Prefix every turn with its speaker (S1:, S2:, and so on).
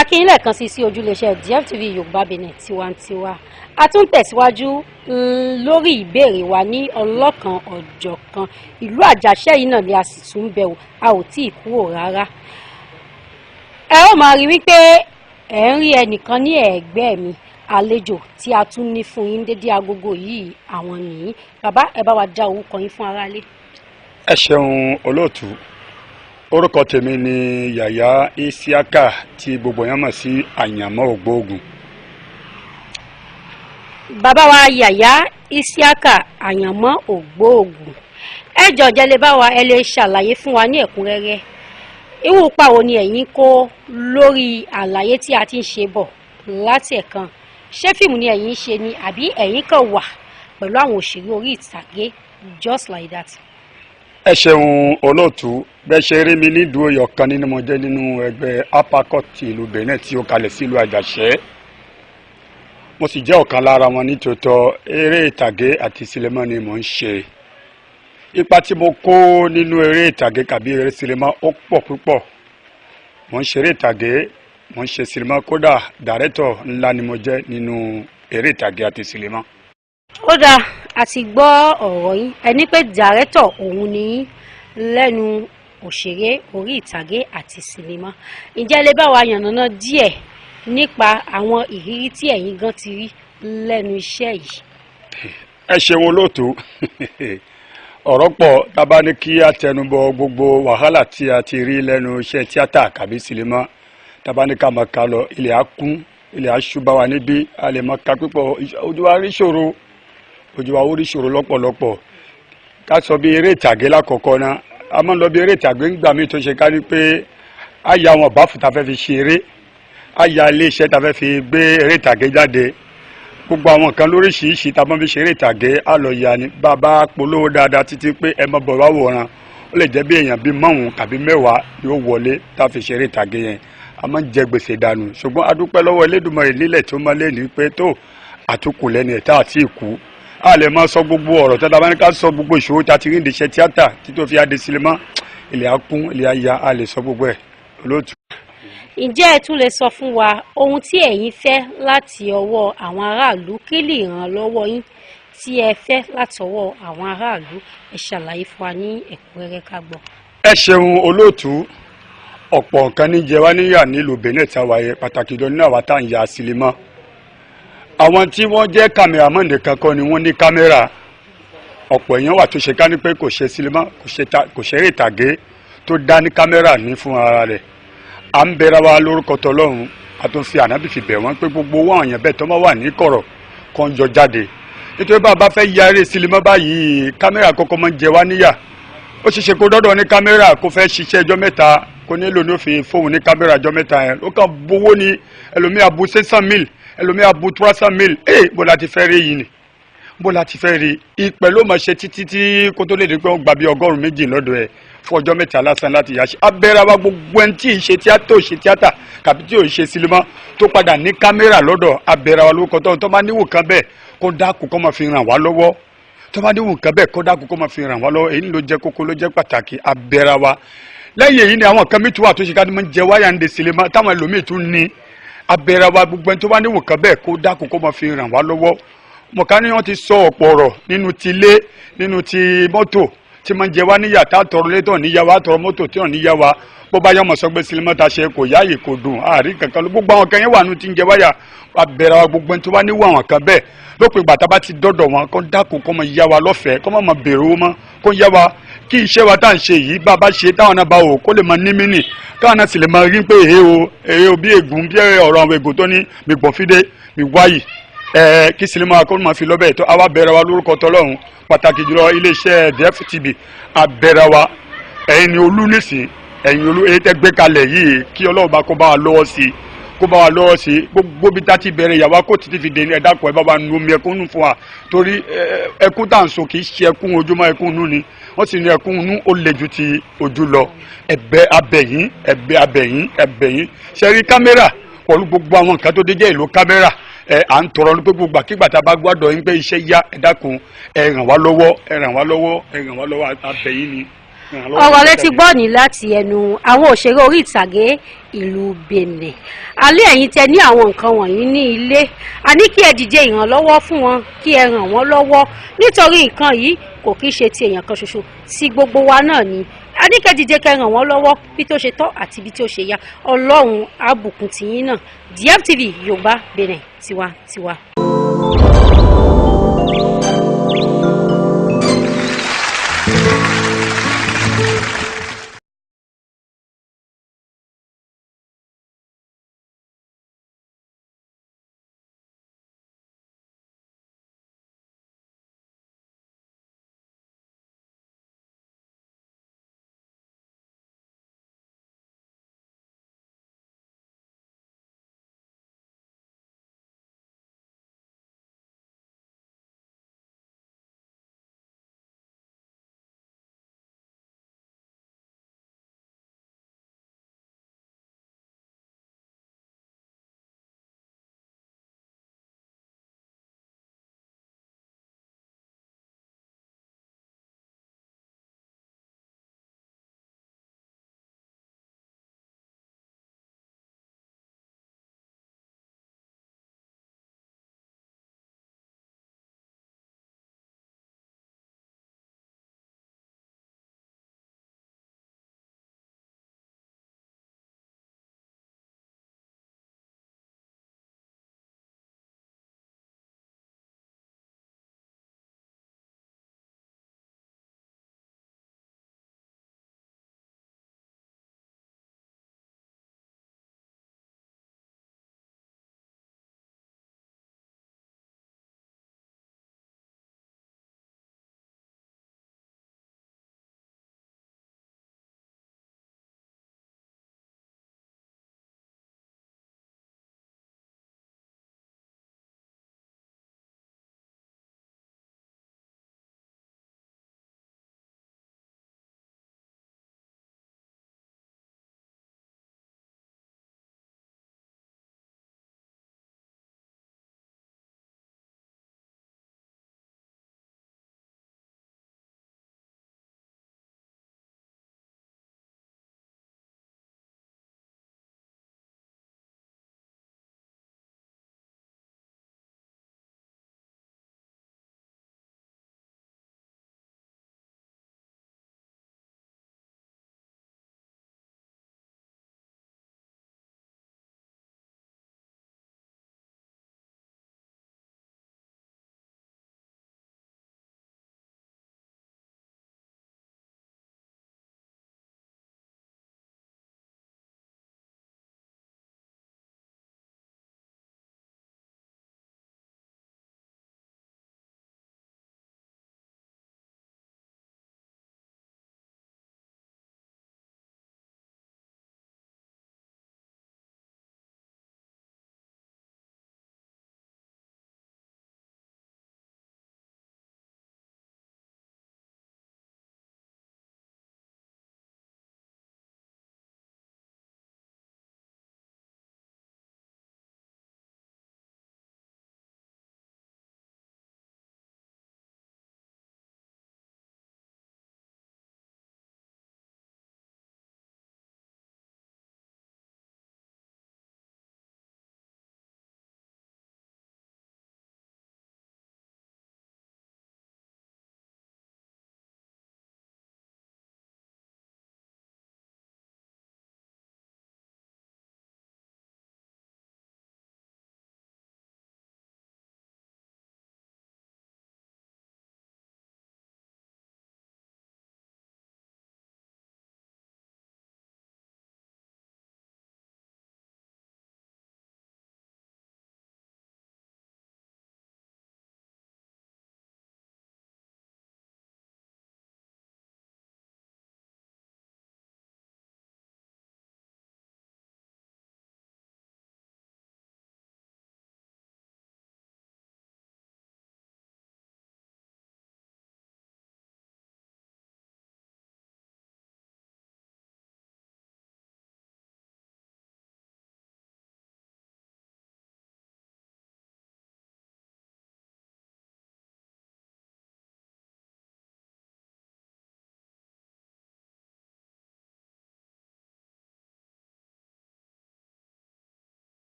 S1: akínyìnlẹ̀ kan sí ojúléeṣẹ́ DFTV Yorùbá Benin tiwantiwa a tún tẹ̀síwájú lórí ìbéèrè wa ní ọlọ́kan ọ̀jọ̀kan ìlú Àjàṣẹ́ yìí náà ni a sì tún bẹ̀ wò a ò tí ì kúrò rárá. ẹ ó máa rí wípé ẹ ń rí ẹnìkan ní ẹ̀gbẹ́ mi àlejò tí a tún ní fún yín dédé agogo yìí àwọn nìyí. Bàbá ẹ bá wa já orúkọ yín fún aráalé.
S2: Ẹ ṣeun olóòtú. Orúkọ tèmi ni Yàyà Isiaka tí gbogbo yẹn mọ̀ sí Àyànmọ́ Ògbóògùn.
S1: Bàbá wa Yàyà Isiaka Àyànmọ́ Ògbóògùn. Ẹ jọ̀ọ́ jẹ́ lè bá wa ẹ lè ṣàlàyé fún wa ní ẹ̀kúnrẹ́rẹ́. Irú ipa wo ni ẹ̀yin kó lórí àlàyé tí a ti ń ṣe bọ̀ láti ẹ̀kan? Ṣé fíìmù ni ẹ̀yin ṣe ni àbí ẹ̀yin kan wà pẹ̀lú àwọn òṣèré orí ìtàgé just like that?
S2: Ẹ ṣeun olóòtú. Bẹ́ẹ̀ ṣe rí mi nídùú ọ̀kan nínú mo jẹ́ nínú ẹgbẹ́ apacot ti ìlú Benin tí ó kalẹ̀ sí ìlú Àjàṣẹ́. Mo sì jẹ́ ọ̀kan lára wọn nítòótọ́. Eré ìtàgé àti sinimá ni mò ń ṣe. Ipa tí mo kó nínú eré ìtàgé tàbí eré sinimá ó pọ̀ púpọ̀. Mo ń ṣeré ìtàgé, mo ń ṣe sinimá, kódà dàrẹ́tọ̀ ńlá ni mo jẹ́ nínú eré ìtàgé àti sinimá.
S1: Ó dáa, a ti gbọ́ ọ̀rọ̀ yín. Ẹni pé dàrẹ́tọ̀ òun ni lẹ́nu òṣèré orí ìtàgé àti sinimá. Ǹjẹ́ lè bá wa yànnàná díẹ̀ nípa àwọn ìrírí tí ẹ̀yin gan ti rí lẹ́nu iṣẹ́ yìí?
S2: Ẹ ṣeun olóòtú. Ọ̀rọ̀ pọ̀ tá bá ní kí a tẹnubọ gbogbo wàhálà tí a ti rí lẹ́nu iṣẹ́ tíátà tàbí sinimá. Tá bá ní ká máa ká lọ, ilẹ̀ á kún, ilẹ̀ á ṣú bá wa níbí, a lè máa ka púpọ̀. Ojú wa rí ṣòro, ojú wa rí ṣòro lọ́pọ̀lọpọ̀. Ká sọ bí eré ìtàgé lákọ̀ọ́kọ́ náà. A máa ń lọ bí eré ìtàgé ńgbà míì tó ṣe ká ní pé a ya àwọn báfù tá fẹ́ fi ṣe eré, a ya ilé iṣẹ́ tá fẹ́ fi gbé eré ìtàgé jáde. Gbogbo àwọn nǹkan lóríṣiríṣi tá bá fi ṣe eré ìtàgé á lọ ya ni. Bàbá polówó dáadáa títí pé ẹ mọ bọ̀ wá wòran. Ó lè jẹ́ bí èèyàn bí márùn-ún tàbí mẹ́wàá yóò wọlé tá fi ṣe eré ìtàgé yẹn. A máa ń jẹ gbèsè dànù. Ṣùgbọ́n a dúpẹ́ lọ́wọ́ Elédùmarè nílẹ̀ tó máa lé ní pé tó àtúkù lẹ́ni ẹ̀ tá àti ìkú. A lè máa sọ gbogbo ọ̀rọ̀ tó dábàá ní ká sọ gbogbo ìṣòro tá ti rí ní iṣẹ́ tíátà tí tó fi adé sinimá. Ilẹ̀ á kún, ilẹ̀ á ya, a lè sọ gbogbo ẹ̀ olóòtú.
S1: Ǹjẹ́ ẹ tún lè sọ fún wa ohun tí ẹ̀yin fẹ́ láti ọwọ́ àwọn aráàlú kí lè ràn lọ́wọ́ yín tí ẹ fẹ́ láti ọwọ́ àwọn aráàlú? Ẹ ṣàlàyé fún wa ní ẹ̀kúnrẹ́rẹ́ ká gbọ́.
S2: Ẹ ṣeun olóòtú. Ọ̀pọ̀ nǹkan ní jẹ wá níyà nílùú Benin táwáyé, pàtàkì jọ nínú àwa tá à ń ya sinimá. Àwọn tí wọ́n jẹ́ kámẹ́rámà nìkan kọ́ ni wọ́n ní kámẹ́rà. Ọ̀pọ̀ èèyàn wà tó ṣe ká ní pé kò ṣe sinimá, kò ṣeré ìtàgé tó dá ní kámẹ́rà ní fún ara rẹ̀. À ń bẹ̀rẹ̀ wa lórúkọ tọlọ́run, a tún fi ànábì fi bẹ̀ wọ́n pé gbogbo wọn àyàn bẹ́ẹ̀ tó máa wà ní kọ̀rọ̀ kan jọ jáde. Nítorí bá a bá fẹ́ ya eré sinimá báyìí, kámẹ́rà kọ́kọ́ máa ń jẹ wá níyà. Ó ṣe ṣe kó dọ́dọ̀ ní kámẹ́rà kó fẹ́ ṣiṣẹ́ ọjọ́ mẹ́ta kó nílò ní òfin fóun ní kámẹ́rà ọjọ́ mẹ́ta yẹn. Ó kàn bówó ni ẹlòmíà bu 600,000, ẹlòmíà bu 300,000. Bó la ti fẹ́ rí yìí ni, bó la ti fẹ́ rí. Ìpẹ́ ló máa ṣe títí tí kó tó lè di pé ó gbà bí 120 lọ́dọ̀ ẹ̀ fún ọjọ́ mẹ́ta lásán láti yá ṣe. Abẹ́rẹ́ wa gbogbo ẹni tí ì ṣe tíátà tàbí tí ò ṣe sinimá tó padà ní kámẹ́rà lọ́dọ̀, abẹ́rẹ́ wa lórúkọ tó máa níwò kan bẹ́ẹ̀ kó dákun kó máa fi ràn wá lọ́wọ́. Tó bá níwò kan bẹ́ẹ̀ kó dákun kó máa fi ràn wá lọ́wọ́. Èyí ló jẹ́ kókó, ló jẹ́ pàtàkì. Abẹ́rẹ́ wa lẹ́yìn èyí ni àwọn kan mi tún wà tó ṣe ká ní máa ń jẹ wáyà ń de sinimá táwọn ẹlòmíì tún ní. Abẹ́rẹ́ wa gbogbo ẹni tó bá níwò kan bẹ́ẹ̀ kó dákun kó máa fi ràn wá lọ́wọ́. Mọ̀kání wọn ti sọ ọ̀pọ̀ ọ̀rọ̀ nínú ti ilé, nínú ti mọ́tò tí máa ń jẹ wá níyà tá tọrọ létọ̀ níyà wá, tọrọ mọ́tò tí ò níyà wá. Bó bá yọmọ sọ pé sinimá ta ṣe kò yáàyè kò dùn àárín kankan ló gbogbo àwọn kan yẹn wà nù tí ń jẹ wáyà. Abẹ́rẹ́ wa gbogbo ẹni tó bá níwò àwọn kan bẹ́ẹ̀ lópin ìgbà tá bá ti dọ́dọ̀ wọn kó dákun kó máa yá wa lọ́fẹ̀ẹ́ kó máa bèrè owó mọ́ kó yá wa kí iṣẹ́ wa tá à ń ṣe yìí bá a bá ṣe táwọn náà bá wò kó lè máa ní mínì káwọn náà sì lè máa rí pé èyí o bí ègún bí ọ̀rọ̀ àwọn ègún tó ní mi gbọ̀n fídé mi wáyì kí sinimá kó máa fi lọ́bẹ̀ tó àwa bẹ̀rẹ̀ wa lórúkọ tọlọ́run pàtàkì jùlọ iléeṣẹ́ DFTV abẹ́rẹ́ wa ẹ̀yin ni olú nísìn ẹ̀yin olú èyí tẹ́ gbé kalẹ̀ yìí kí Ọlọ́run bá kó bá wa lọ́wọ́ sí i gbogbo bí tá ti bẹ̀rẹ̀ ìyàwó kò títí fi dé ní ẹ̀dá kan ẹ̀ bá wa nu omi ẹkún nù fún wa torí ẹkún tá à ń so kì í ṣe ẹkún ojúmọ́ ẹkún nù ni wọ́n sì ní ẹkún nù ó le ju ti ojú lọ. Ẹ̀bẹ̀ abẹ̀yìn ṣe rí kámẹ́rà pẹ̀lú gbogbo àwọn nǹkan tó dé jẹ́ ìlú kámẹ́rà à ń tọrọ ní pé gbogbo àkígbà tá a bá gbọ́dọ̀ yín pé iṣẹ́ yá ẹ dákun ẹ ràn wá lọ́wọ́ abẹ̀yìn ni.
S1: ọ̀rọ̀ lẹ ti gbọ́ ní láti ẹnu àwọn òṣèré orí ìtàgé ìlú Benin. Alẹ́ ẹ̀yin tẹ ní àwọn nǹkan wọ̀nyí ní ilé, a ní kí ẹ dìde ìrànlọ́wọ́ fún wọn, kí ẹ ràn wọ́n lọ́wọ́ nítorí nǹkan yìí kò kí ṣe ti èèyàn kan ṣoṣo, tí gbogbo wa náà ni. A ní kí ẹ dìde kẹ́ ràn wọ́n lọ́wọ́ bí tó ṣe tọ́ àti bí tó ṣe yá. Ọlọ́run á bùkún tiyín náà. DFTV Yorùbá Benin tiwantiwa.